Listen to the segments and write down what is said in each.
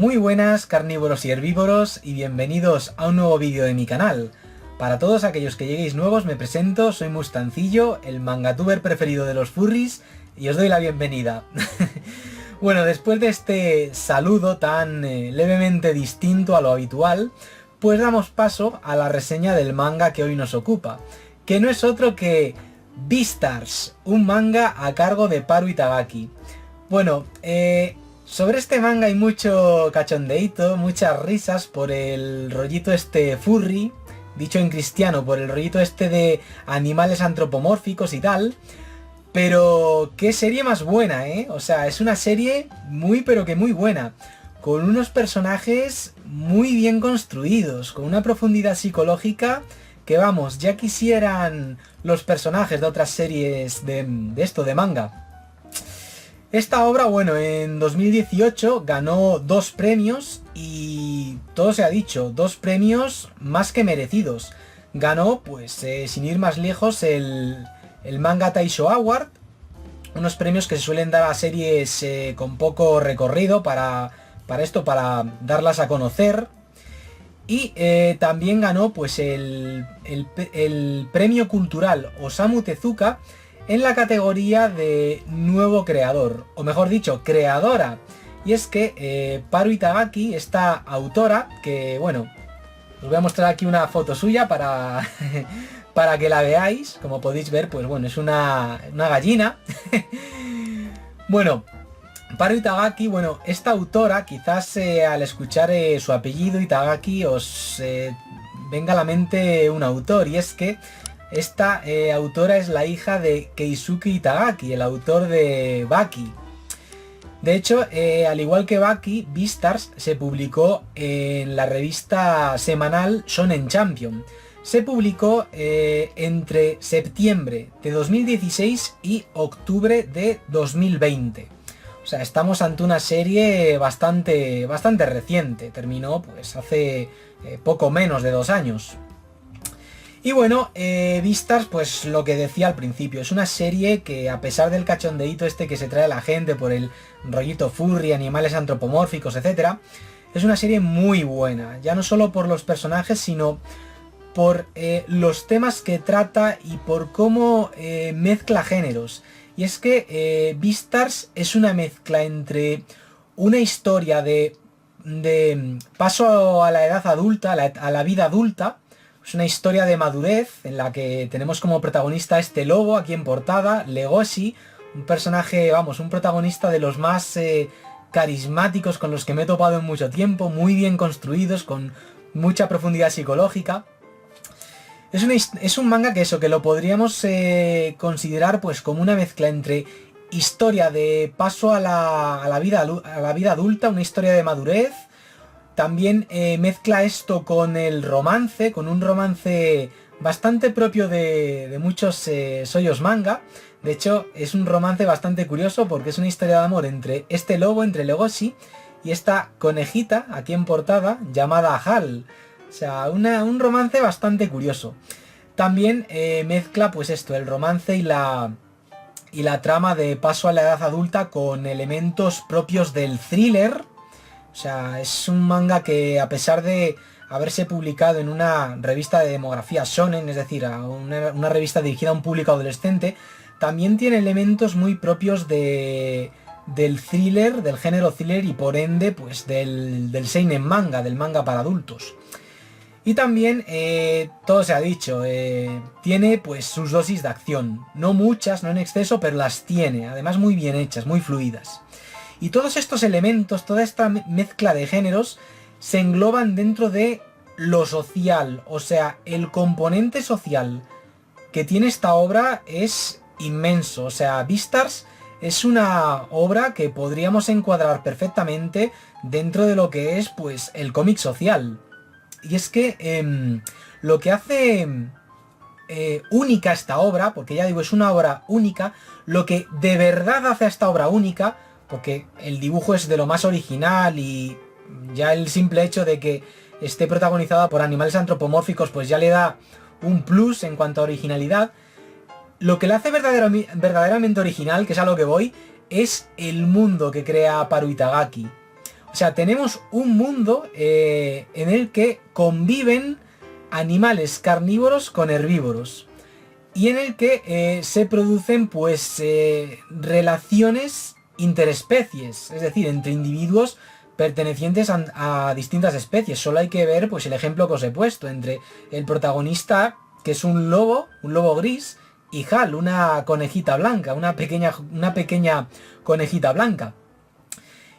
Muy buenas carnívoros y herbívoros y bienvenidos a un nuevo vídeo de mi canal. Para todos aquellos que lleguéis nuevos me presento, soy Mustancillo, el mangatuber preferido de los furries y os doy la bienvenida. Bueno, después de este saludo tan levemente distinto a lo habitual, pues damos paso a la reseña del manga que hoy nos ocupa, que no es otro que Beastars, un manga a cargo de Paru Itagaki. Bueno, sobre este manga hay mucho cachondeíto, muchas risas por el rollito este furry, dicho en cristiano, por el rollito este de animales antropomórficos y tal. Pero qué serie más buena, ¿eh? O sea, es una serie muy pero que muy buena, con unos personajes muy bien construidos, con una profundidad psicológica que vamos, ya quisieran los personajes de otras series de esto, de manga. Esta obra, bueno, en 2018 ganó 2 premios y todo se ha dicho, 2 premios más que merecidos. Ganó, pues, sin ir más lejos, el Manga Taisho Award, unos premios que se suelen dar a series con poco recorrido para darlas a conocer. Y también ganó pues el premio cultural Osamu Tezuka en la categoría de nuevo creador, o mejor dicho, creadora. Y es que Paru Itagaki, esta autora, que bueno, os voy a mostrar aquí una foto suya para, para que la veáis. Como podéis ver, pues bueno, es una gallina. Bueno, Paru Itagaki, bueno, esta autora, quizás al escuchar su apellido Itagaki os venga a la mente un autor, y es que esta autora es la hija de Keisuke Itagaki, el autor de Baki. De hecho, al igual que Baki, Beastars se publicó en la revista semanal Shonen Champion. Se publicó entre septiembre de 2016 y octubre de 2020. O sea, estamos ante una serie bastante reciente. Terminó pues hace poco menos de 2 años. Y bueno, Beastars, pues lo que decía al principio, es una serie que, a pesar del cachondeíto este que se trae a la gente por el rollito furry, animales antropomórficos, etc., es una serie muy buena, ya no solo por los personajes, sino por los temas que trata y por cómo mezcla géneros. Y es que Beastars es una mezcla entre una historia de paso a la edad adulta, a la vida adulta. Es una historia de madurez en la que tenemos como protagonista este lobo aquí en portada, Legoshi, un personaje, vamos, un protagonista de los más carismáticos con los que me he topado en mucho tiempo, muy bien construidos, con mucha profundidad psicológica. Es un manga que lo podríamos considerar pues como una mezcla entre historia de paso a la vida adulta, una historia de madurez. También mezcla esto con el romance, con un romance bastante propio de muchos shoujos manga. De hecho, es un romance bastante curioso porque es una historia de amor entre este lobo, entre Legoshi, y esta conejita, aquí en portada, llamada Hal. O sea, un romance bastante curioso. También mezcla pues esto, el romance y la trama de paso a la edad adulta con elementos propios del thriller. O sea, es un manga que, a pesar de haberse publicado en una revista de demografía shonen, es decir, una revista dirigida a un público adolescente, también tiene elementos muy propios del thriller, del género thriller, y por ende pues del seinen manga, del manga para adultos. Y también, todo se ha dicho, tiene pues sus dosis de acción. No muchas, no en exceso, pero las tiene. Además muy bien hechas, muy fluidas. Y todos estos elementos, toda esta mezcla de géneros, se engloban dentro de lo social. O sea, el componente social que tiene esta obra es inmenso. O sea, Beastars es una obra que podríamos encuadrar perfectamente dentro de lo que es pues el cómic social. Y es que lo que hace única esta obra, porque ya digo, es una obra única, lo que de verdad hace a esta obra única, porque el dibujo es de lo más original y ya el simple hecho de que esté protagonizada por animales antropomórficos pues ya le da un plus en cuanto a originalidad. Lo que le hace verdaderamente original, que es a lo que voy, es el mundo que crea Paru Itagaki. O sea, tenemos un mundo en el que conviven animales carnívoros con herbívoros. Y en el que se producen pues relaciones interespecies, es decir, entre individuos pertenecientes a distintas especies. Solo hay que ver pues el ejemplo que os he puesto entre el protagonista, que es un lobo gris, y Hal, una conejita blanca, una pequeña conejita blanca.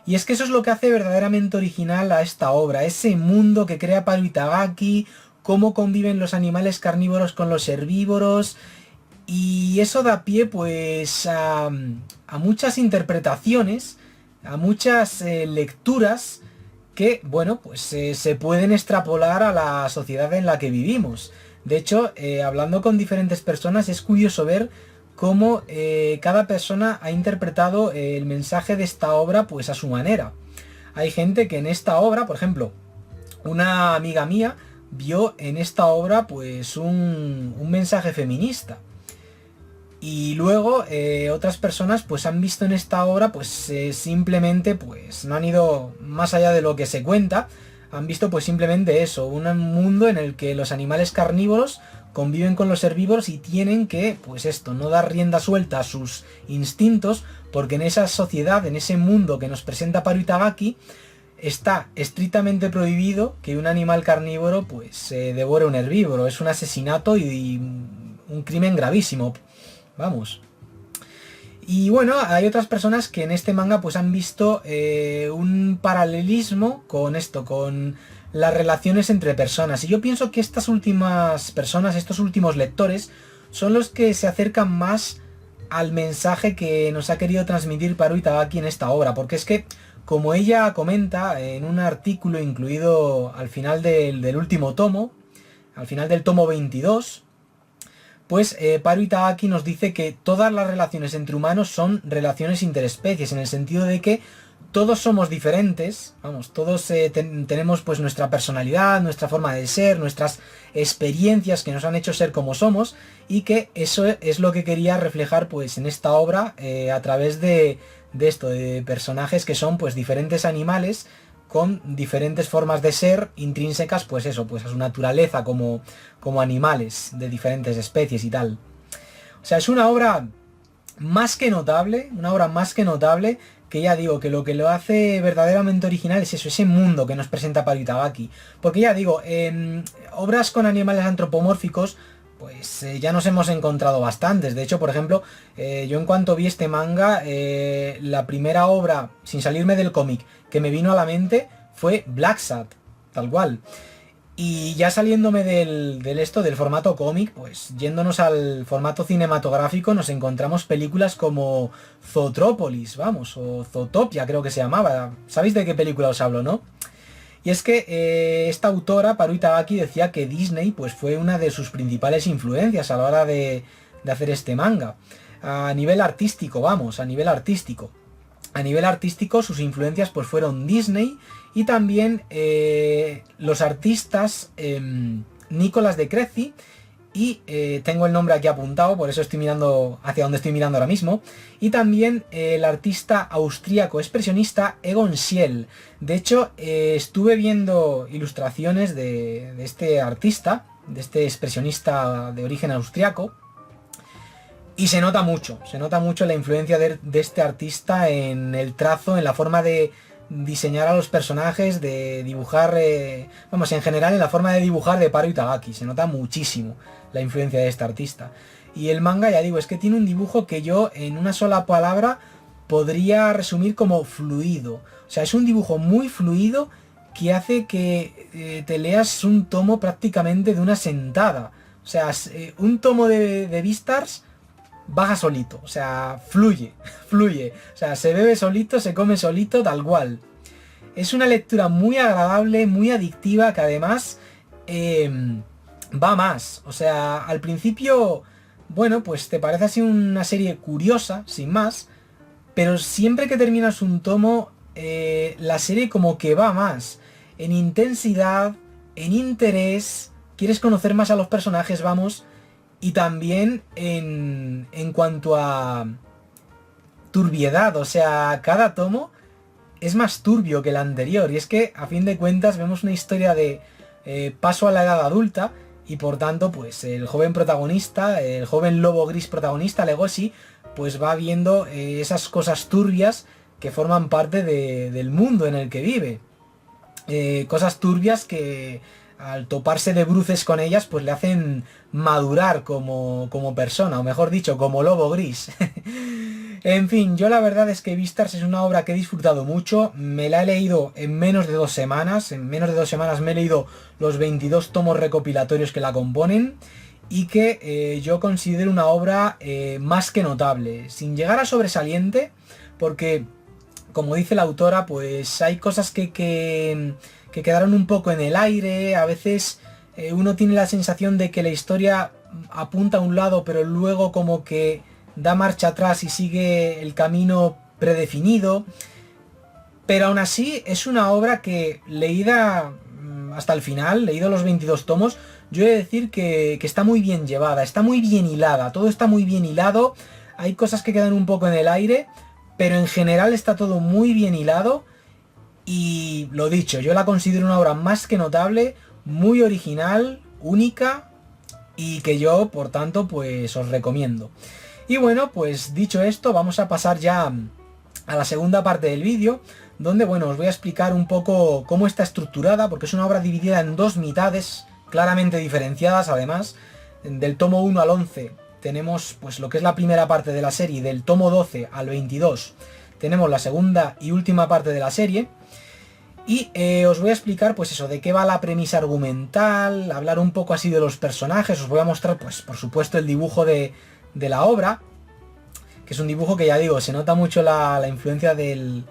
Y es que eso es lo que hace verdaderamente original a esta obra, ese mundo que crea Paru Itagaki, cómo conviven los animales carnívoros con los herbívoros, y eso da pie pues a muchas interpretaciones, a muchas lecturas que, bueno, pues se pueden extrapolar a la sociedad en la que vivimos. De hecho, hablando con diferentes personas, es curioso ver cómo cada persona ha interpretado el mensaje de esta obra pues a su manera. Hay gente que en esta obra, por ejemplo, una amiga mía vio en esta obra pues un mensaje feminista. Y luego otras personas pues han visto en esta obra pues simplemente pues no han ido más allá de lo que se cuenta, han visto pues simplemente eso, un mundo en el que los animales carnívoros conviven con los herbívoros y tienen que pues esto, no dar rienda suelta a sus instintos, porque en esa sociedad, en ese mundo que nos presenta Paru Itagaki, está estrictamente prohibido que un animal carnívoro pues devore un herbívoro. Es un asesinato y un crimen gravísimo. Vamos. Y bueno, hay otras personas que en este manga pues han visto un paralelismo con esto, con las relaciones entre personas. Y yo pienso que estas últimas personas, estos últimos lectores, son los que se acercan más al mensaje que nos ha querido transmitir Paru Itagaki en esta obra. Porque es que, como ella comenta en un artículo incluido al final del último tomo, al final del tomo 22, pues Paru Itagaki nos dice que todas las relaciones entre humanos son relaciones interespecies, en el sentido de que todos somos diferentes, vamos, todos tenemos pues nuestra personalidad, nuestra forma de ser, nuestras experiencias que nos han hecho ser como somos, y que eso es lo que quería reflejar pues en esta obra a través de esto, de personajes que son pues diferentes animales con diferentes formas de ser intrínsecas pues eso, pues a su naturaleza como animales de diferentes especies y tal. O sea, es una obra más que notable, que ya digo, que lo hace verdaderamente original es eso, ese mundo que nos presenta Paru Itagaki. Porque ya digo, obras con animales antropomórficos pues ya nos hemos encontrado bastantes. De hecho, por ejemplo, yo en cuanto vi este manga, la primera obra, sin salirme del cómic, que me vino a la mente fue Black Sad, tal cual. Y ya saliéndome del formato cómic, pues yéndonos al formato cinematográfico, nos encontramos películas como Zootrópolis, vamos, o Zootopia creo que se llamaba. ¿Sabéis de qué película os hablo, no? Y es que esta autora, Paru Itagaki, decía que Disney pues fue una de sus principales influencias a la hora de hacer este manga. A nivel artístico, vamos, a nivel artístico. A nivel artístico sus influencias pues fueron Disney y también los artistas Nicolas de Creci y tengo el nombre aquí apuntado, por eso estoy mirando hacia donde estoy mirando ahora mismo, y también el artista austríaco expresionista Egon Schiele. De hecho, estuve viendo ilustraciones de este artista, de este expresionista de origen austriaco, y se nota mucho la influencia de este artista en el trazo, en la forma de diseñar a los personajes, de dibujar, vamos, en general en la forma de dibujar de Paru Itagaki. Se nota muchísimo la influencia de este artista. Y el manga, ya digo, es que tiene un dibujo que yo en una sola palabra podría resumir como fluido. O sea, es un dibujo muy fluido que hace que te leas un tomo prácticamente de una sentada. O sea, un tomo de Beastars baja solito, o sea, fluye, o sea, se bebe solito, se come solito, tal cual. Es una lectura muy agradable, muy adictiva, que además va más. O sea, al principio, bueno, pues te parece así una serie curiosa, sin más, pero siempre que terminas un tomo, la serie como que va más. En intensidad, en interés, quieres conocer más a los personajes, vamos. Y también en cuanto a turbiedad, o sea, cada tomo es más turbio que el anterior. Y es que, a fin de cuentas, vemos una historia de paso a la edad adulta. Y por tanto, pues el joven protagonista, el joven lobo gris protagonista, Legoshi, pues va viendo esas cosas turbias que forman parte del mundo en el que vive. Cosas turbias que al toparse de bruces con ellas, pues le hacen madurar como persona, o mejor dicho, como lobo gris. En fin, yo la verdad es que Beastars es una obra que he disfrutado mucho, me la he leído en menos de 2 semanas, en menos de 2 semanas me he leído los 22 tomos recopilatorios que la componen, y que yo considero una obra más que notable, sin llegar a sobresaliente, porque, como dice la autora, pues hay cosas que quedaron un poco en el aire. A veces uno tiene la sensación de que la historia apunta a un lado, pero luego como que da marcha atrás y sigue el camino predefinido. Pero aún así es una obra que, leída hasta el final, leído los 22 tomos, yo he de decir que está muy bien llevada, está muy bien hilada, todo está muy bien hilado. Hay cosas que quedan un poco en el aire, pero en general está todo muy bien hilado. Y lo dicho, yo la considero una obra más que notable, muy original, única, y que yo, por tanto, pues os recomiendo. Y bueno, pues dicho esto, vamos a pasar ya a la segunda parte del vídeo, donde, bueno, os voy a explicar un poco cómo está estructurada, porque es una obra dividida en 2 mitades, claramente diferenciadas además. Del tomo 1 al 11 tenemos pues lo que es la primera parte de la serie, del tomo 12 al 22 tenemos la segunda y última parte de la serie. Y os voy a explicar pues eso, de qué va la premisa argumental, hablar un poco así de los personajes, os voy a mostrar pues por supuesto el dibujo de la obra, que es un dibujo que ya digo, se nota mucho la influencia del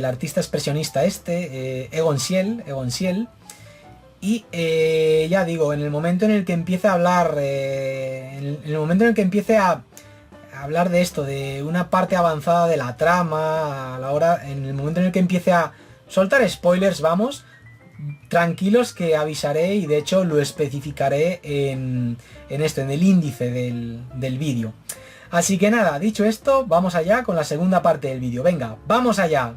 artista expresionista Egon Schiele. Y ya digo, en el momento en el que empiece a hablar, en el momento en el que empiece a hablar de esto, de una parte avanzada de la trama, en el momento en el que empiece a soltar spoilers, vamos, tranquilos que avisaré y de hecho lo especificaré en el índice del vídeo. Así que nada, dicho esto, vamos allá con la segunda parte del vídeo. Venga, ¡vamos allá!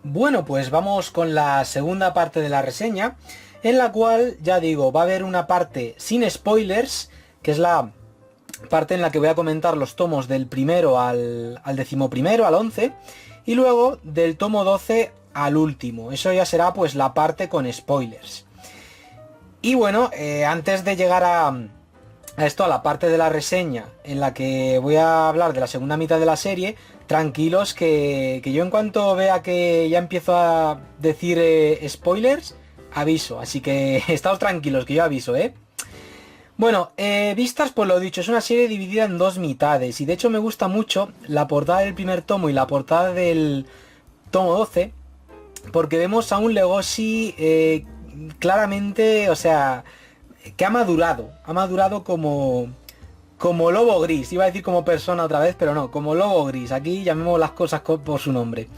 Bueno, pues vamos con la segunda parte de la reseña, en la cual, ya digo, va a haber una parte sin spoilers, que es la parte en la que voy a comentar los tomos del primero al 11º, al 11, y luego del tomo 12 al último. Eso ya será pues la parte con spoilers. Y bueno, antes de llegar a esto, a la parte de la reseña en la que voy a hablar de la segunda mitad de la serie, tranquilos que yo en cuanto vea que ya empiezo a decir spoilers, aviso. Así que estáos tranquilos que yo aviso, ¿eh? Bueno, Beastars, pues lo dicho, es una serie dividida en 2 mitades. Y de hecho me gusta mucho la portada del primer tomo y la portada del tomo 12. Porque vemos a un Legoshi claramente, o sea, que ha madurado como lobo gris. Iba a decir como persona otra vez, pero no, como lobo gris. Aquí llamemos las cosas por su nombre.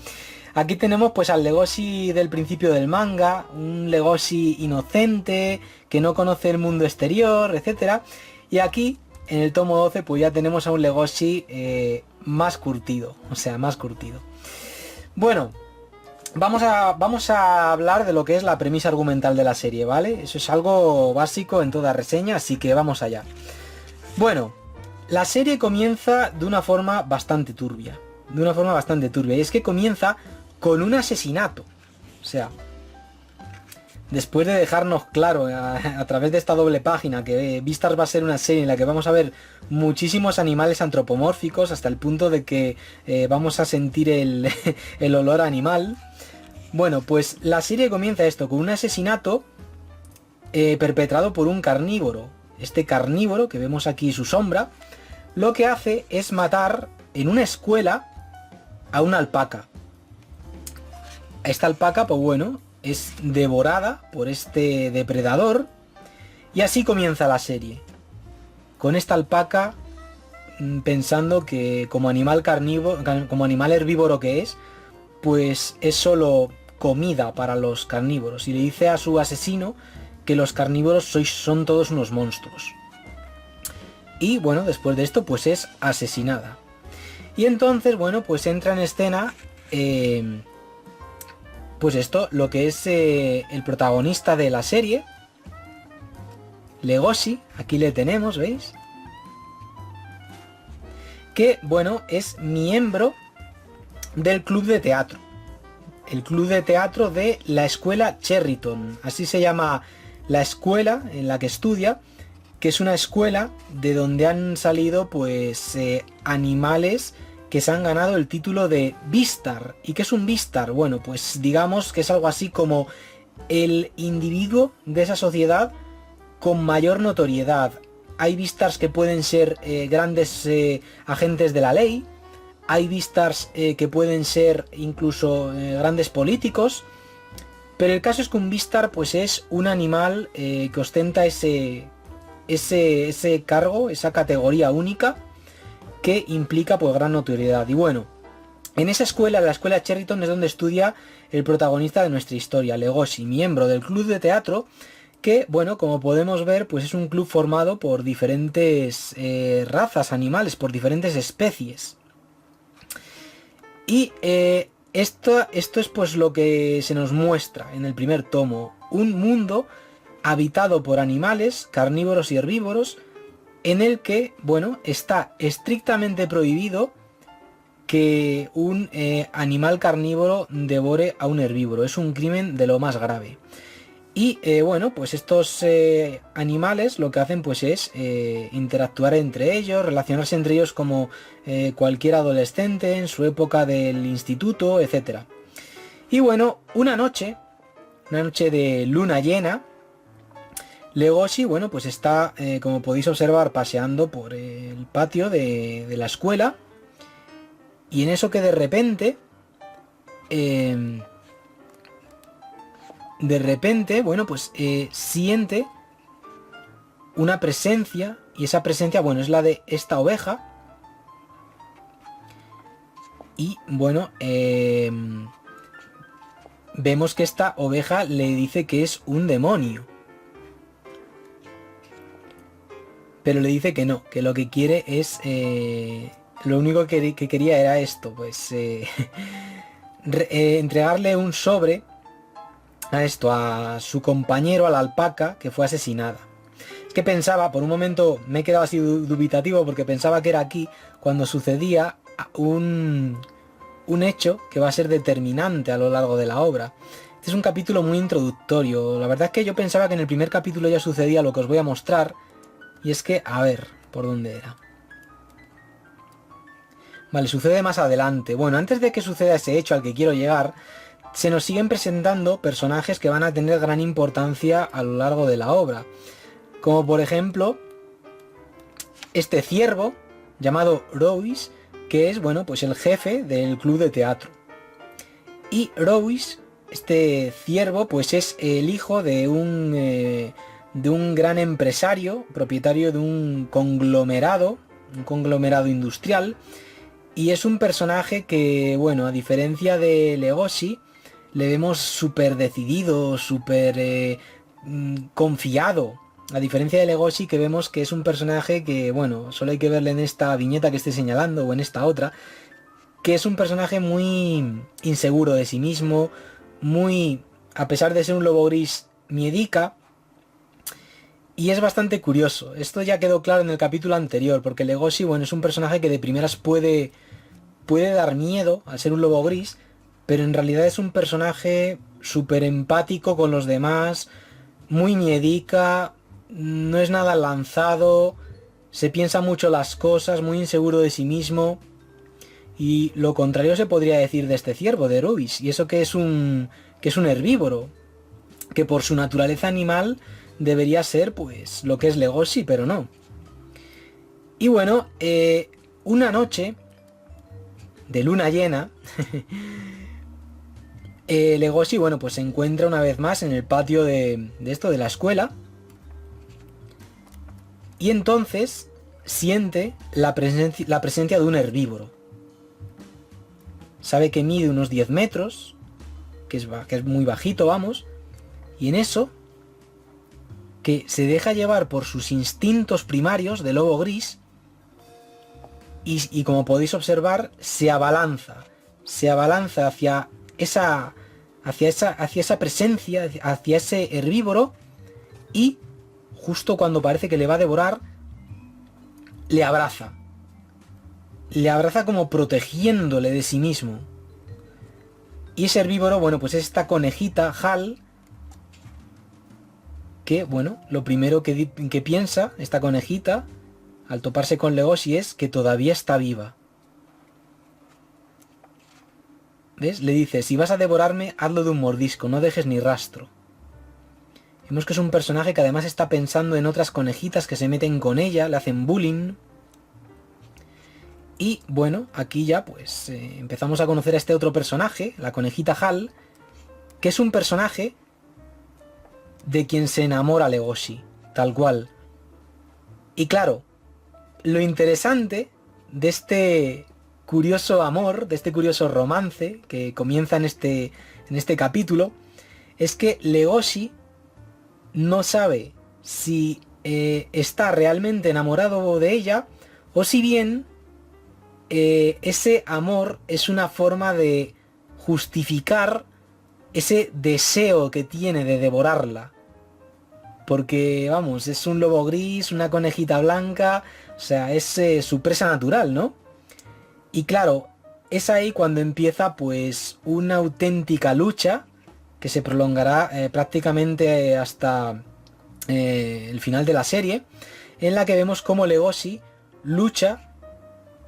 Aquí tenemos pues al Legoshi del principio del manga, un Legoshi inocente, que no conoce el mundo exterior, etcétera. Y aquí, en el tomo 12, pues ya tenemos a un Legoshi más curtido, o sea, más curtido. Bueno, vamos a hablar de lo que es la premisa argumental de la serie, ¿vale? Eso es algo básico en toda reseña, así que vamos allá. Bueno, la serie comienza de una forma bastante turbia. Y es que comienza con un asesinato. O sea, después de dejarnos claro a través de esta doble página que Beastars va a ser una serie en la que vamos a ver muchísimos animales antropomórficos, hasta el punto de que vamos a sentir el olor animal. Bueno, pues la serie comienza esto, con un asesinato perpetrado por un carnívoro. Este carnívoro, que vemos aquí su sombra, lo que hace es matar en una escuela a una alpaca. Esta alpaca, pues bueno, es devorada por este depredador. Y así comienza la serie. Con esta alpaca pensando que como animal carnívoro, como animal herbívoro que es, pues es solo comida para los carnívoros. Y le dice a su asesino que los carnívoros son todos unos monstruos. Y bueno, después de esto pues es asesinada. Y entonces, bueno, pues entra en escena pues esto, lo que es el protagonista de la serie, Legoshi, aquí le tenemos, ¿veis? Que, bueno, es miembro del club de teatro. El club de teatro de la escuela Cherryton. Así se llama la escuela en la que estudia, que es una escuela de donde han salido, pues, animales que se han ganado el título de Beastar. ¿Y qué es un Beastar? Bueno, pues digamos que es algo así como el individuo de esa sociedad con mayor notoriedad. Hay Beastars que pueden ser grandes agentes de la ley. Hay Beastars que pueden ser incluso grandes políticos. Pero el caso es que un Beastar pues es un animal que ostenta ese cargo, esa categoría única que implica pues gran notoriedad. Y bueno, en esa escuela, la escuela Cherryton, es donde estudia el protagonista de nuestra historia, Legoshi, miembro del club de teatro, que, bueno, como podemos ver, pues es un club formado por diferentes razas animales, por diferentes especies. Y esto es pues lo que se nos muestra en el primer tomo, un mundo habitado por animales carnívoros y herbívoros, en el que, bueno, está estrictamente prohibido que un animal carnívoro devore a un herbívoro. Es un crimen de lo más grave. Y bueno, pues estos animales lo que hacen pues es interactuar entre ellos, relacionarse entre ellos como cualquier adolescente en su época del instituto, etc. Y bueno, una noche de luna llena, Legoshi, bueno, pues está, como podéis observar, paseando por el patio de la escuela. Y en eso que de repente, bueno, pues siente una presencia. Y esa presencia, bueno, es la de esta oveja. Y bueno, vemos que esta oveja le dice que es un demonio. Pero le dice que no, que lo que quiere es... lo único que quería era esto, pues... entregarle un sobre a su compañero, a la alpaca, que fue asesinada. Es que pensaba, por un momento me he quedado así dubitativo, porque pensaba que era aquí cuando sucedía un hecho que va a ser determinante a lo largo de la obra. Este es un capítulo muy introductorio. La verdad es que yo pensaba que en el primer capítulo ya sucedía lo que os voy a mostrar. Y es que, a ver, ¿por dónde era? Vale, sucede más adelante. Bueno, antes de que suceda ese hecho al que quiero llegar, se nos siguen presentando personajes que van a tener gran importancia a lo largo de la obra. Como por ejemplo, este ciervo, llamado Rois, que es, bueno, pues el jefe del club de teatro. Y Rois, este ciervo, pues es el hijo de un gran empresario, propietario de un conglomerado industrial, y es un personaje que, bueno, a diferencia de Legoshi, le vemos súper decidido, súper confiado, a diferencia de Legoshi, que vemos que es un personaje que, bueno, solo hay que verle en esta viñeta que estoy señalando o en esta otra, que es un personaje muy inseguro de sí mismo, muy, a pesar de ser un lobo gris, miedica. Y es bastante curioso. Esto ya quedó claro en el capítulo anterior, porque Legoshi, bueno, es un personaje que de primeras puede dar miedo al ser un lobo gris, pero en realidad es un personaje súper empático con los demás, muy miedica, no es nada lanzado, se piensa mucho las cosas, muy inseguro de sí mismo. Y lo contrario se podría decir de este ciervo, de Rubis, y eso que es un herbívoro, que por su naturaleza animal debería ser pues lo que es Legoshi, pero no. Y bueno, una noche de luna llena, Legoshi, bueno, pues se encuentra una vez más en el patio de la escuela, y entonces siente la presencia de un herbívoro. Sabe que mide unos 10 metros, que es muy bajito, vamos, y en eso, que se deja llevar por sus instintos primarios de lobo gris, y como podéis observar, se abalanza se abalanza hacia esa presencia, hacia ese herbívoro, y justo cuando parece que le va a devorar, le abraza. Le abraza como protegiéndole de sí mismo. Y ese herbívoro, bueno, pues es esta conejita, Hal, que, bueno, lo primero que piensa esta conejita al toparse con Legoshi es que todavía está viva. ¿Ves? Le dice, si vas a devorarme, hazlo de un mordisco, no dejes ni rastro. Vemos que es un personaje que además está pensando en otras conejitas que se meten con ella, le hacen bullying. Y bueno, aquí ya pues empezamos a conocer a este otro personaje, la conejita Hal, que es un personaje de quien se enamora Legoshi, tal cual. Y claro, lo interesante de este curioso amor, de este curioso romance que comienza en este capítulo, es que Legoshi no sabe si está realmente enamorado de ella o si bien ese amor es una forma de justificar ese deseo que tiene de devorarla. Porque, vamos, es un lobo gris, una conejita blanca, o sea, es su presa natural, ¿no? Y claro, es ahí cuando empieza pues una auténtica lucha que se prolongará prácticamente hasta el final de la serie, en la que vemos cómo Legoshi lucha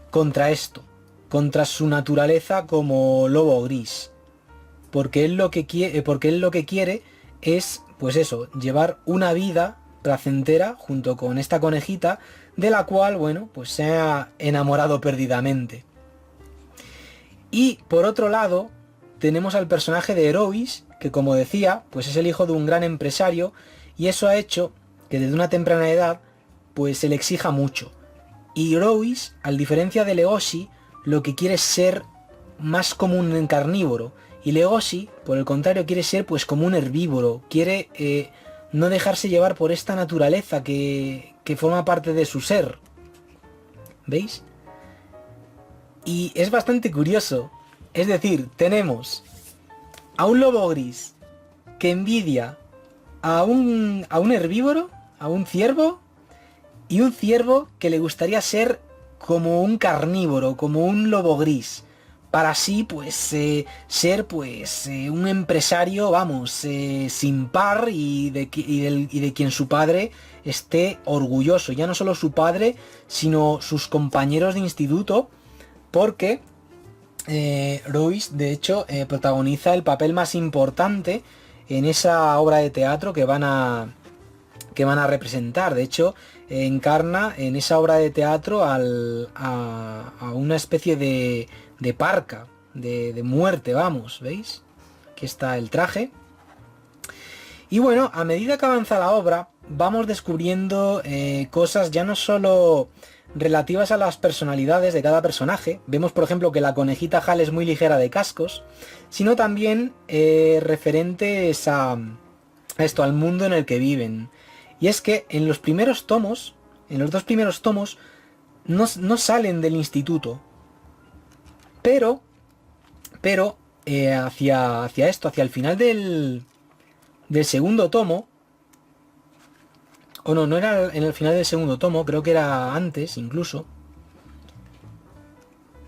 contra esto, contra su naturaleza como lobo gris, porque él lo que quiere es, pues eso, llevar una vida placentera junto con esta conejita, de la cual, bueno, pues se ha enamorado perdidamente. Y por otro lado tenemos al personaje de Erois, que como decía, pues es el hijo de un gran empresario, y eso ha hecho que desde una temprana edad pues se le exija mucho. Y Erois, al diferencia de Legoshi, lo que quiere es ser más como un carnívoro, y Legoshi, por el contrario, quiere ser pues como un herbívoro, quiere no dejarse llevar por esta naturaleza que forma parte de su ser. ¿Veis? Y es bastante curioso. Es decir, tenemos a un lobo gris que envidia a un herbívoro, a un ciervo, y un ciervo que le gustaría ser como un carnívoro, como un lobo gris, para así pues ser pues un empresario, vamos, sin par, y de quien su padre esté orgulloso. Ya no solo su padre, sino sus compañeros de instituto, porque Ruiz, de hecho, protagoniza el papel más importante en esa obra de teatro que van a representar. De hecho, encarna en esa obra de teatro a una especie de parca, de muerte, vamos, ¿veis? Aquí está el traje. Y bueno, a medida que avanza la obra, vamos descubriendo cosas ya no solo relativas a las personalidades de cada personaje. Vemos, por ejemplo, que la conejita Hal es muy ligera de cascos, sino también referentes a esto, al mundo en el que viven. Y es que en los primeros tomos, en los dos primeros tomos, no salen del instituto. Pero hacia el final del segundo tomo, o no era en el final del segundo tomo, creo que era antes incluso.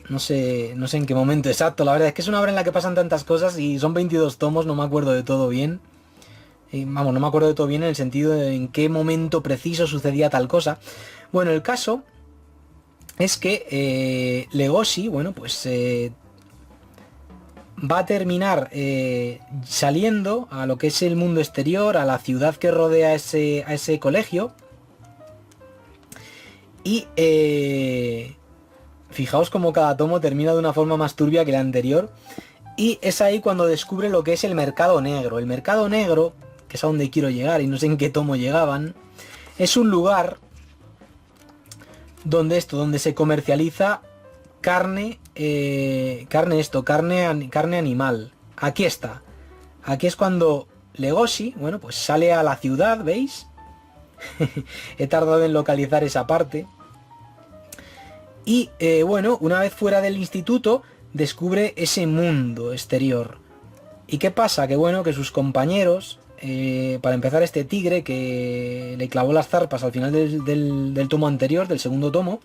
No sé en qué momento exacto, la verdad es que es una obra en la que pasan tantas cosas y son 22 tomos, no me acuerdo de todo bien. Vamos, no me acuerdo de todo bien en el sentido de en qué momento preciso sucedía tal cosa. Bueno, el caso es que Legoshi, bueno, pues va a terminar saliendo a lo que es el mundo exterior, a la ciudad que rodea a ese colegio. Y fijaos como cada tomo termina de una forma más turbia que la anterior. Y es ahí cuando descubre lo que es el mercado negro. El mercado negro, que es a donde quiero llegar y no sé en qué tomo llegaban, es un lugar donde se comercializa carne animal. Aquí está. Aquí es cuando Legoshi, bueno, pues sale a la ciudad, ¿veis? He tardado en localizar esa parte. Y bueno, una vez fuera del instituto, descubre ese mundo exterior. ¿Y qué pasa? Que bueno, que sus compañeros, para empezar este tigre que le clavó las zarpas al final del tomo anterior, del segundo tomo,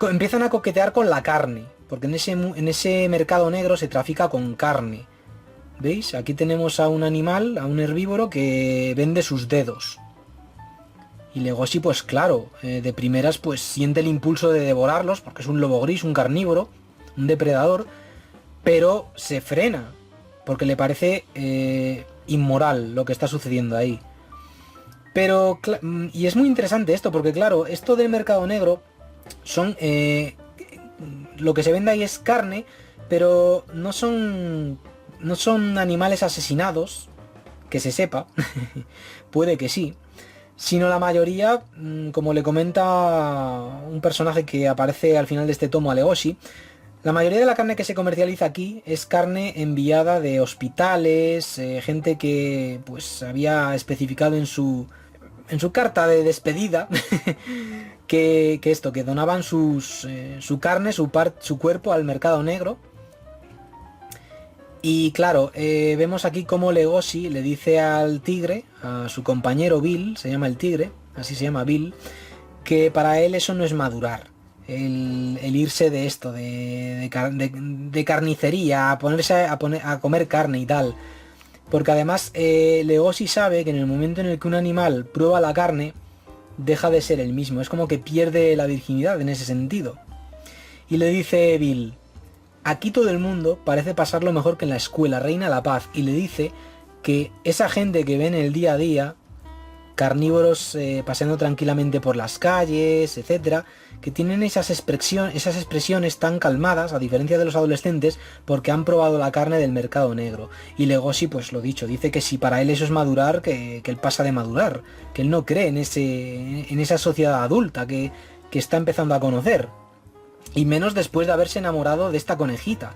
empiezan a coquetear con la carne, porque en ese mercado negro se trafica con carne. ¿Veis? Aquí tenemos a un animal, a un herbívoro que vende sus dedos. Y Legoshi, pues claro, de primeras pues siente el impulso de devorarlos, porque es un lobo gris, un carnívoro, un depredador, pero se frena, porque le parece inmoral lo que está sucediendo ahí. Pero, y es muy interesante esto, porque claro, esto del mercado negro son... lo que se vende ahí es carne, pero no son animales asesinados, que se sepa, puede que sí, sino la mayoría, como le comenta un personaje que aparece al final de este tomo a Legoshi, la mayoría de la carne que se comercializa aquí es carne enviada de hospitales, gente que pues había especificado en su carta de despedida que donaban su carne, su cuerpo al mercado negro. Y claro, vemos aquí cómo Legoshi le dice al tigre, a su compañero Bill, se llama el tigre, así se llama Bill, que para él eso no es madurar. El irse de esto, de carnicería, a ponerse a comer carne y tal. Porque además Legoshi sabe que en el momento en el que un animal prueba la carne, deja de ser el mismo. Es como que pierde la virginidad en ese sentido. Y le dice Bill: aquí todo el mundo parece pasarlo mejor que en la escuela, reina la paz. Y le dice que esa gente que ve en el día a día, carnívoros paseando tranquilamente por las calles, etcétera, que tienen esas expresiones tan calmadas, a diferencia de los adolescentes, porque han probado la carne del mercado negro. Y Legoshi, pues lo dicho, dice que si para él eso es madurar, que él pasa de madurar, que él no cree en esa sociedad adulta que está empezando a conocer. Y menos después de haberse enamorado de esta conejita.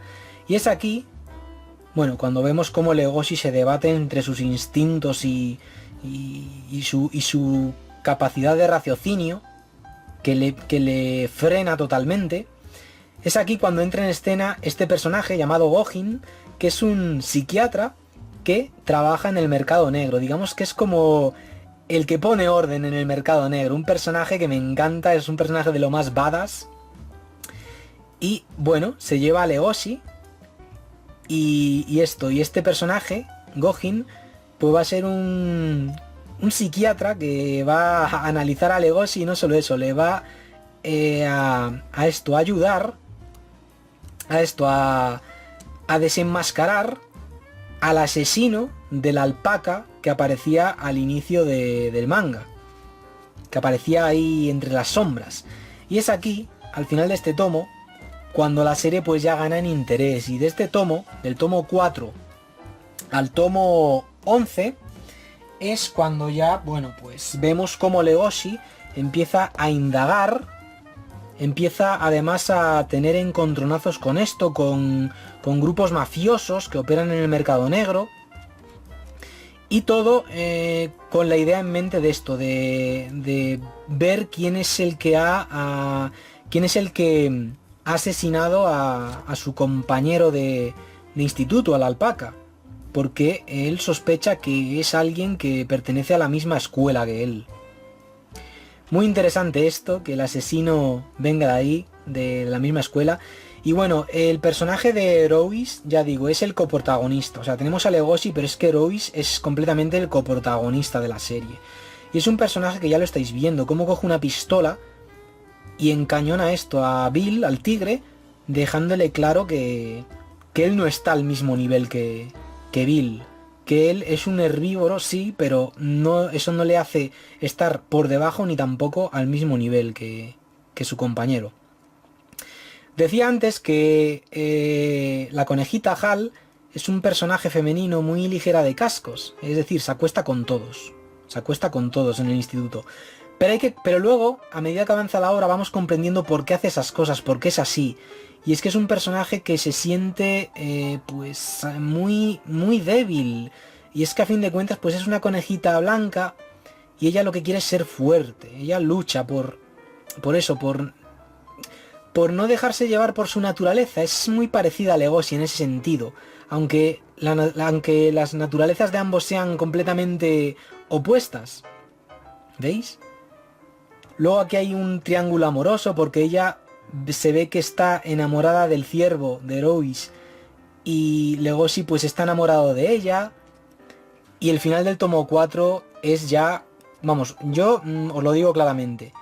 Y es aquí, bueno, cuando vemos cómo Legoshi se debate entre sus instintos y su capacidad de raciocinio, que le frena totalmente. Es aquí cuando entra en escena este personaje llamado Gohin, que es un psiquiatra que trabaja en el mercado negro. Digamos que es como el que pone orden en el mercado negro. Un personaje que me encanta, es un personaje de lo más badass. Y bueno, se lleva a Legoshi y este personaje, Gohin, pues va a ser un psiquiatra que va a analizar a Legoshi, y no solo eso, le va a ayudar a desenmascarar al asesino de la alpaca que aparecía al inicio del manga, que aparecía ahí entre las sombras. Y es aquí, al final de este tomo, cuando la serie pues ya gana en interés. Y de este tomo, del tomo 4 al tomo 11, es cuando ya, bueno, pues vemos cómo Legoshi empieza a indagar, empieza además a tener encontronazos con esto, con grupos mafiosos que operan en el mercado negro. Y todo con la idea en mente de esto, de ver quién es el que ha asesinado a su compañero de instituto, a la alpaca, porque él sospecha que es alguien que pertenece a la misma escuela que él. Muy interesante esto, que el asesino venga de ahí, de la misma escuela. Y bueno, el personaje de Erois, ya digo, es el coprotagonista. O sea, tenemos a Legoshi, pero es que Erois es completamente el coprotagonista de la serie. Y es un personaje que ya lo estáis viendo, cómo coge una pistola y encañona esto a Bill, al tigre, dejándole claro que él no está al mismo nivel que Bill. Que él es un herbívoro, sí, pero no, eso no le hace estar por debajo ni tampoco al mismo nivel que su compañero. Decía antes que la conejita Hal es un personaje femenino muy ligera de cascos, es decir, se acuesta con todos. Se acuesta con todos en el instituto. Pero luego, a medida que avanza la obra, vamos comprendiendo por qué hace esas cosas, por qué es así. Y es que es un personaje que se siente pues muy, muy débil. Y es que a fin de cuentas pues es una conejita blanca y ella lo que quiere es ser fuerte. Ella lucha por eso, por no dejarse llevar por su naturaleza. Es muy parecida a Legoshi en ese sentido, aunque, aunque las naturalezas de ambos sean completamente opuestas. ¿Veis? Luego aquí hay un triángulo amoroso porque ella se ve que está enamorada del ciervo, de Erois, y Legoshi pues está enamorado de ella. Y el final del tomo 4 es ya... Vamos, yo os lo digo claramente.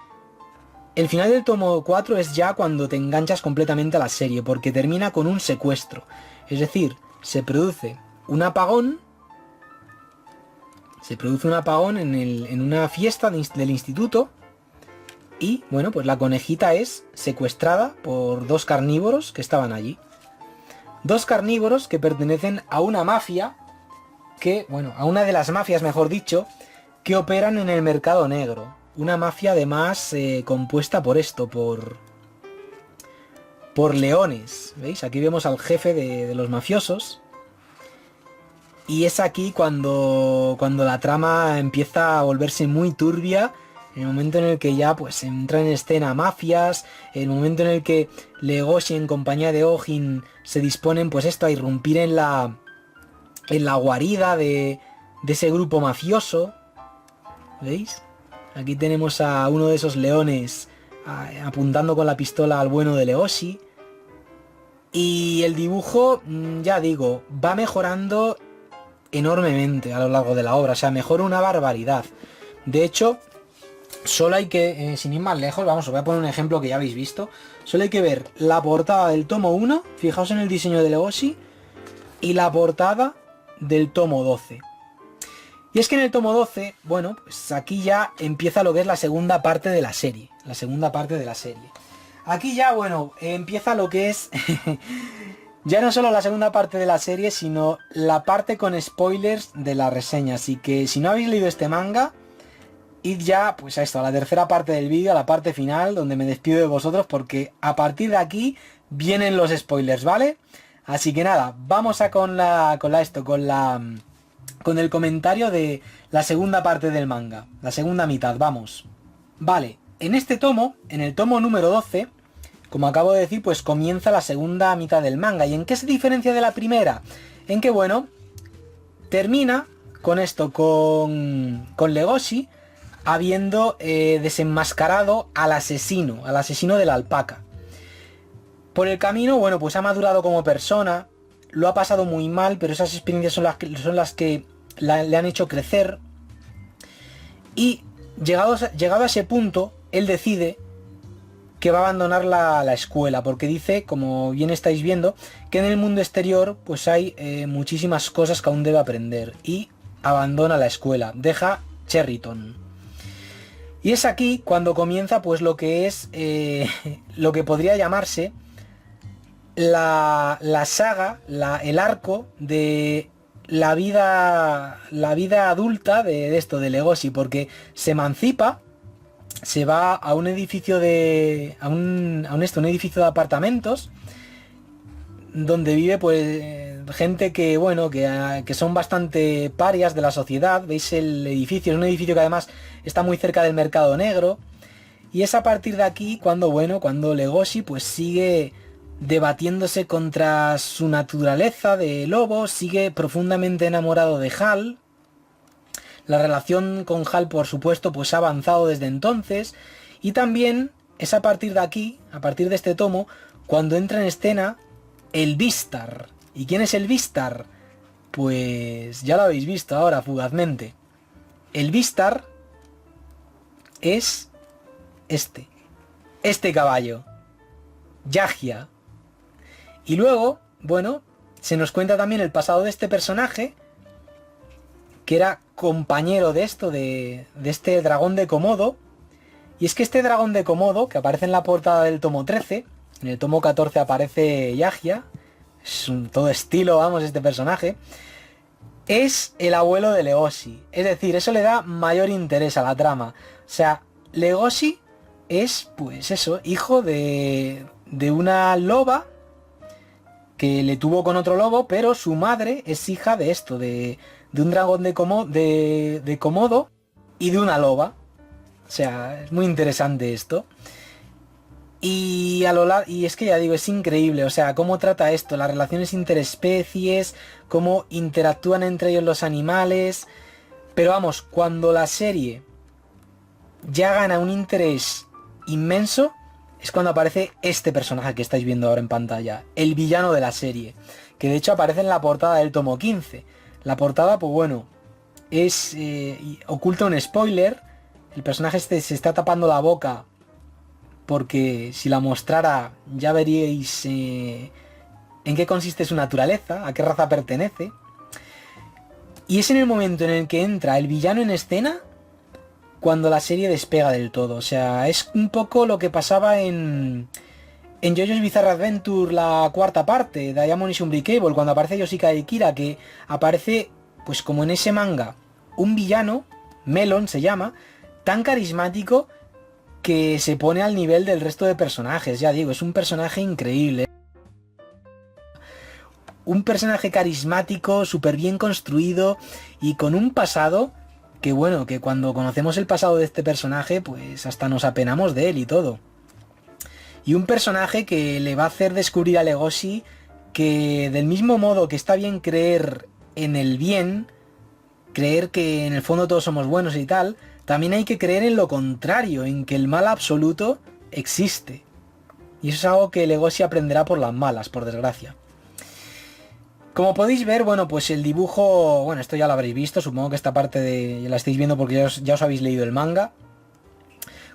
El final del tomo 4 es ya cuando te enganchas completamente a la serie, porque termina con un secuestro. Es decir, se produce un apagón. Se produce un apagón en una fiesta del instituto. Y, bueno, pues la conejita es secuestrada por dos carnívoros que estaban allí. Dos carnívoros que pertenecen a una mafia que, bueno, a una de las mafias, mejor dicho, que operan en el mercado negro. Una mafia además compuesta por esto, por leones. ¿Veis? Aquí vemos al jefe de los mafiosos. Y es aquí cuando la trama empieza a volverse muy turbia. En el momento en el que ya pues entran en escena mafias. El momento en el que Legoshi en compañía de Ojin se disponen pues esto a irrumpir en la guarida de ese grupo mafioso. ¿Veis? Aquí tenemos a uno de esos leones apuntando con la pistola al bueno de Legoshi. Y el dibujo, ya digo, va mejorando enormemente a lo largo de la obra. O sea, mejora una barbaridad. De hecho, solo hay que, sin ir más lejos, vamos, os voy a poner un ejemplo que ya habéis visto. Solo hay que ver la portada del tomo 1, fijaos en el diseño de Legoshi, y la portada del tomo 12. Y es que en el tomo 12, bueno, pues aquí ya empieza lo que es la segunda parte de la serie. La segunda parte de la serie. Aquí ya, bueno, empieza lo que es... ya no solo la segunda parte de la serie, sino la parte con spoilers de la reseña. Así que si no habéis leído este manga, id ya, pues a esto, a la tercera parte del vídeo, a la parte final, donde me despido de vosotros, porque a partir de aquí vienen los spoilers, ¿vale? Así que nada, vamos a con el comentario de la segunda parte del manga, la segunda mitad, vamos. Vale, en este tomo, en el tomo número 12, como acabo de decir, pues comienza la segunda mitad del manga. ¿Y en qué se diferencia de la primera? En que, bueno, termina con esto, con Legoshi habiendo desenmascarado al asesino de la alpaca. Por el camino, bueno, pues ha madurado como persona, lo ha pasado muy mal, pero esas experiencias son las que le han hecho crecer. Y llegado a ese punto, él decide que va a abandonar la escuela, porque dice, como bien estáis viendo, que en el mundo exterior pues hay muchísimas cosas que aún debe aprender. Y abandona la escuela, deja Cherryton. Y es aquí cuando comienza pues lo que es, lo que podría llamarse la saga, el arco de la vida adulta de esto, de Legoshi, porque se emancipa, se va a un edificio un edificio de apartamentos donde vive pues gente que, bueno, que son bastante parias de la sociedad. Veis el edificio, es un edificio que además está muy cerca del mercado negro, y es a partir de aquí cuando Legoshi pues sigue debatiéndose contra su naturaleza de lobo, sigue profundamente enamorado de Hal. La relación con Hal, por supuesto, pues ha avanzado desde entonces. Y también es a partir de aquí, a partir de este tomo, cuando entra en escena el Vistar. ¿Y quién es el Vistar? Pues ya lo habéis visto ahora, fugazmente. El Vistar es este caballo, Yagia. Y luego, bueno, se nos cuenta también el pasado de este personaje, que era compañero de este dragón de Komodo. Y es que este dragón de Komodo, que aparece en la portada del tomo 13, en el tomo 14 aparece Yagia, es todo estilo, vamos, este personaje, es el abuelo de Legoshi. Es decir, eso le da mayor interés a la trama. O sea, Legoshi es, pues eso, hijo de una loba que le tuvo con otro lobo, pero su madre es hija de esto, de un dragón de Komodo y de una loba. O sea, es muy interesante esto. Y es que ya digo, es increíble, o sea, cómo trata esto, las relaciones interespecies, cómo interactúan entre ellos los animales. Pero vamos, cuando la serie ya gana un interés inmenso, es cuando aparece este personaje que estáis viendo ahora en pantalla, el villano de la serie, que de hecho aparece en la portada del tomo 15. La portada, pues bueno, oculta un spoiler. El personaje este se está tapando la boca porque si la mostrara ya veríais en qué consiste su naturaleza, a qué raza pertenece. Y es en el momento en el que entra el villano en escena cuando la serie despega del todo. O sea, es un poco lo que pasaba en JoJo's Bizarre Adventure, la cuarta parte, Diamond is Unbreakable, cuando aparece Yoshika y Kira, que aparece, pues como en ese manga, un villano, Melon se llama, tan carismático que se pone al nivel del resto de personajes. Ya digo, es un personaje increíble. Un personaje carismático, súper bien construido y con un pasado que bueno, que cuando conocemos el pasado de este personaje, pues hasta nos apenamos de él y todo. Y un personaje que le va a hacer descubrir a Legoshi que del mismo modo que está bien creer en el bien, creer que en el fondo todos somos buenos y tal, también hay que creer en lo contrario, en que el mal absoluto existe. Y eso es algo que Legoshi aprenderá por las malas, por desgracia. Como podéis ver, bueno, pues el dibujo, bueno, esto ya lo habréis visto, supongo que esta parte ya la estáis viendo porque ya os habéis leído el manga.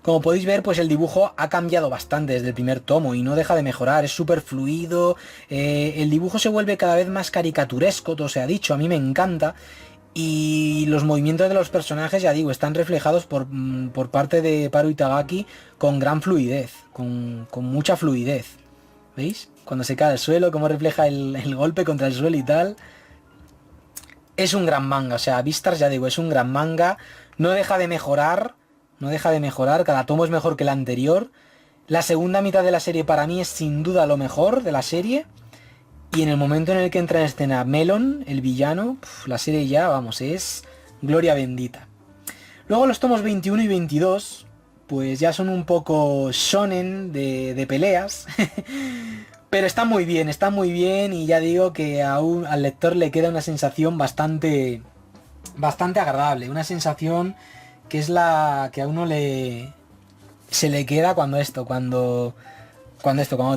Como podéis ver, pues el dibujo ha cambiado bastante desde el primer tomo y no deja de mejorar, es súper fluido, el dibujo se vuelve cada vez más caricaturesco, todo se ha dicho, a mí me encanta. Y los movimientos de los personajes, ya digo, están reflejados por parte de Paru Itagaki con gran fluidez, con mucha fluidez. ¿Veis? Cuando se cae al suelo, cómo refleja el golpe contra el suelo y tal. Es un gran manga, o sea, Beastars, ya digo, es un gran manga. No deja de mejorar, no deja de mejorar, cada tomo es mejor que el anterior. La segunda mitad de la serie para mí es sin duda lo mejor de la serie. Y en el momento en el que entra en escena Melon, el villano, la serie ya, vamos, es gloria bendita. Luego los tomos 21 y 22, pues ya son un poco shonen de peleas. Pero está muy bien y ya digo que al lector le queda una sensación bastante agradable. Una sensación que es la que a uno se le queda cuando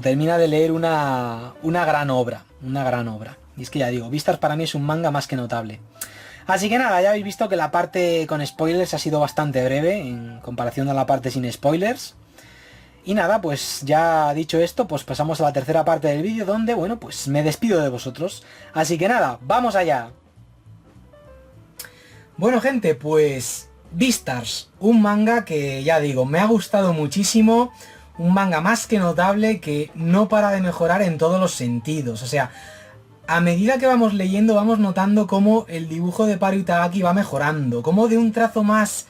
termina de leer una gran obra. Y es que ya digo, Beastars para mí es un manga más que notable. Así que nada, ya habéis visto que la parte con spoilers ha sido bastante breve en comparación a la parte sin spoilers. Y nada, pues ya dicho esto, pues pasamos a la tercera parte del vídeo donde, bueno, pues me despido de vosotros. Así que nada, ¡vamos allá! Bueno gente, pues Beastars, un manga que ya digo, me ha gustado muchísimo. Un manga más que notable que no para de mejorar en todos los sentidos. O sea, a medida que vamos leyendo vamos notando cómo el dibujo de Paru Itagaki va mejorando. Como de un trazo más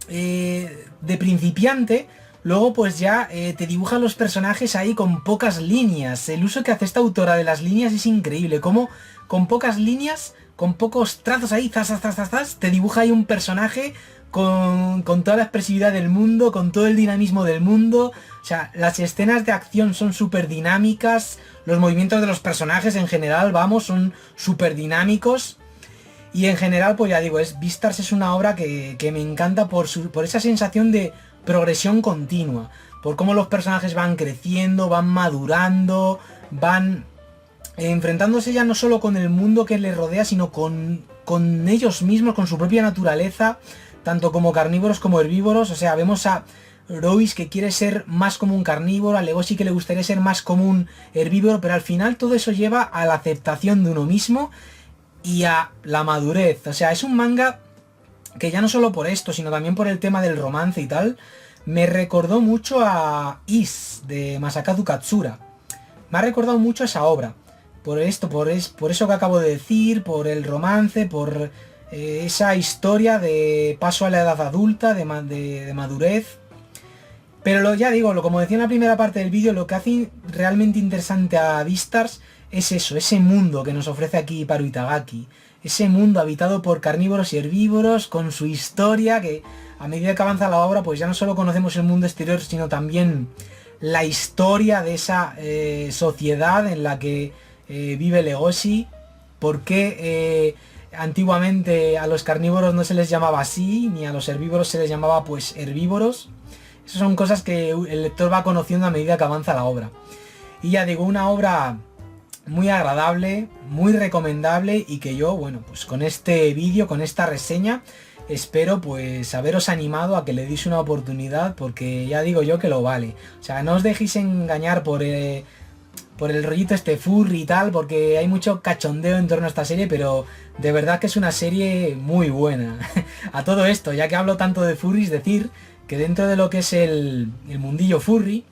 de principiante, luego pues ya te dibujan los personajes ahí con pocas líneas. El uso que hace esta autora de las líneas es increíble. Como con pocas líneas, con pocos trazos ahí, te dibuja ahí un personaje con toda la expresividad del mundo, con todo el dinamismo del mundo. O sea, las escenas de acción son súper dinámicas, los movimientos de los personajes en general, vamos, son súper dinámicos. Y en general, pues ya digo, Beastars es una obra que me encanta por esa sensación de progresión continua. Por cómo los personajes van creciendo, van madurando, van enfrentándose ya no solo con el mundo que les rodea, sino con ellos mismos, con su propia naturaleza, tanto como carnívoros como herbívoros. O sea, vemos a Royce que quiere ser más como un carnívoro, a Legoshi que le gustaría ser más como un herbívoro, pero al final todo eso lleva a la aceptación de uno mismo y a la madurez. O sea, es un manga que ya no solo por esto, sino también por el tema del romance y tal, me recordó mucho a Is, de Masakazu Katsura. Me ha recordado mucho esa obra. Por esto, por eso que acabo de decir, por el romance, por esa historia de paso a la edad adulta, de madurez. Pero ya digo, como decía en la primera parte del vídeo, lo que hace realmente interesante a Beastars es eso, ese mundo que nos ofrece aquí Paru Itagaki. Ese mundo habitado por carnívoros y herbívoros, con su historia, que a medida que avanza la obra, pues ya no solo conocemos el mundo exterior, sino también la historia de esa sociedad en la que vive Legoshi, por qué antiguamente a los carnívoros no se les llamaba así, ni a los herbívoros se les llamaba pues herbívoros. Esas son cosas que el lector va conociendo a medida que avanza la obra. Y ya digo, una obra muy agradable, muy recomendable y que yo, bueno, pues con este vídeo, con esta reseña, espero pues haberos animado a que le deis una oportunidad, porque ya digo yo que lo vale. O sea, no os dejéis engañar por el rollito este furry y tal, porque hay mucho cachondeo en torno a esta serie, pero de verdad que es una serie muy buena. A todo esto, ya que hablo tanto de furries, decir que dentro de lo que es el mundillo furry,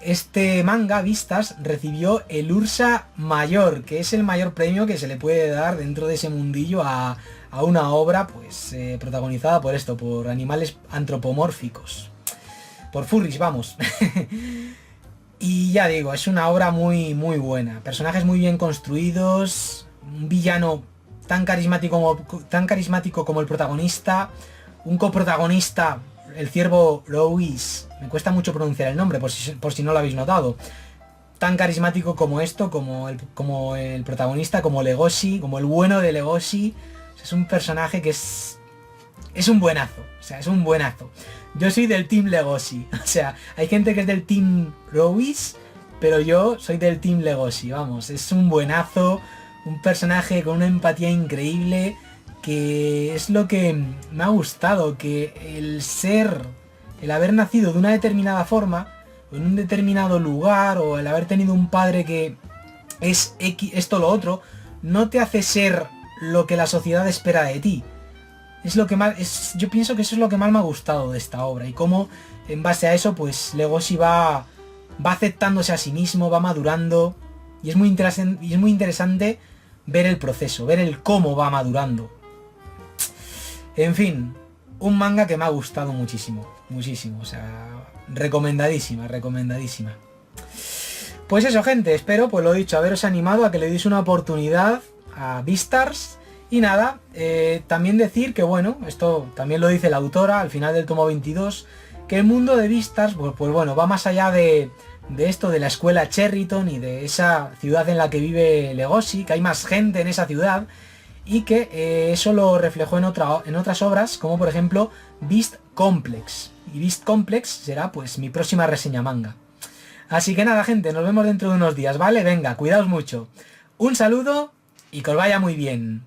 este manga, Vistas, recibió el Ursa Mayor, que es el mayor premio que se le puede dar dentro de ese mundillo a una obra pues protagonizada por esto, por animales antropomórficos. Por furries, vamos. Y ya digo, es una obra muy buena. Personajes muy bien construidos, un villano tan carismático como el protagonista, un coprotagonista, el ciervo Louis, me cuesta mucho pronunciar el nombre por si no lo habéis notado, tan carismático como esto, como el protagonista, como Legoshi, como el bueno de Legoshi. Es un personaje que es un buenazo, o sea, es un buenazo. Yo soy del Team Legoshi, o sea, hay gente que es del Team Louis, pero yo soy del Team Legoshi, vamos, es un buenazo, un personaje con una empatía increíble, que es lo que me ha gustado, que el haber nacido de una determinada forma, o en un determinado lugar, o el haber tenido un padre que es esto o lo otro, no te hace ser lo que la sociedad espera de ti. Es lo que más, yo pienso que eso es lo que más me ha gustado de esta obra, y cómo en base a eso pues Legoshi va aceptándose a sí mismo, va madurando, y es muy interesante ver el proceso, ver el cómo va madurando. En fin, un manga que me ha gustado muchísimo, o sea, recomendadísima. Pues eso, gente, espero, pues lo dicho, haberos animado a que le deis una oportunidad a Beastars. Y nada, también decir que bueno, esto también lo dice la autora al final del tomo 22, que el mundo de Beastars, pues bueno, va más allá de esto, de la escuela Cherryton y de esa ciudad en la que vive Legoshi, que hay más gente en esa ciudad, y que eso lo reflejó en otras obras, como por ejemplo Beast Complex. Y Beast Complex será pues mi próxima reseña manga. Así que nada, gente, nos vemos dentro de unos días, ¿vale? Venga, cuidaos mucho. Un saludo y que os vaya muy bien.